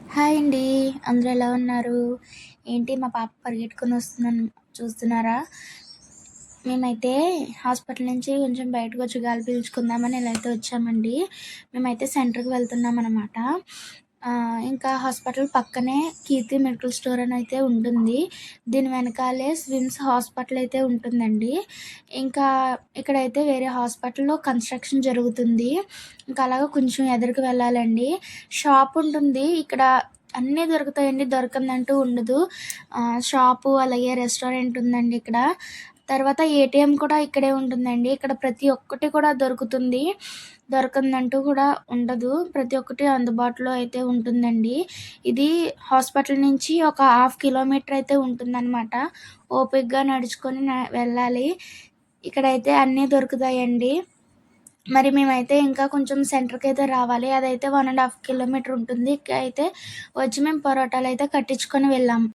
Hi అండి. అందరూ ఎలా ఉన్నారు? ఏంటి మా పాప పరిగెట్టుకొని వస్తుందని చూస్తున్నారా? మేమైతే హాస్పిటల్ నుంచి కొంచెం బయటకొచ్చి గాలి పీల్చుకుందామని ఇలా అయితే వచ్చామండి. మేమైతే సెంటర్‌కి వెళ్తున్నామనమాట. ఇంకా హాస్పిటల్ పక్కనే కీర్తి మెడికల్ స్టోర్ అని అయితే ఉంటుంది. దీని వెనకాలే స్విమ్స్ హాస్పిటల్ అయితే ఉంటుందండి. ఇంకా ఇక్కడైతే వేరే హాస్పిటల్‌లో కన్‌స్ట్రక్షన్ జరుగుతుంది. ఇంకా అలాగా కొంచెం ఎదురుకు వెళ్ళాలండి. షాప్ ఉంటుంది. ఇక్కడ అన్నీ దొరుకుతాయండి. దొరకందంటూ ఉండదు. షాపు అలాగే రెస్టారెంట్ ఉందండి ఇక్కడ. తర్వాత ఏటీఎం కూడా ఇక్కడే ఉంటుందండి. ఇక్కడ ప్రతి ఒక్కటి కూడా దొరుకుతుంది. దొరకందంటూ కూడా ఉండదు. ప్రతి ఒక్కటి అందుబాటులో అయితే ఉంటుందండి. ఇది హాస్పిటల్ నుంచి ఒక హాఫ్ కిలోమీటర్ అయితే ఉంటుందనమాట. ఓపికగా నడుచుకొని వెళ్ళాలి. ఇక్కడైతే అన్నీ దొరుకుతాయండి. మరి మేమైతే ఇంకా కొంచెం సెంటర్‌కైతే రావాలి. అదైతే 1 ½ కిలోమీటర్ ఉంటుంది. అయితే వచ్చి మేము పరోటాలైతే కట్టించుకొని వెళ్ళాం.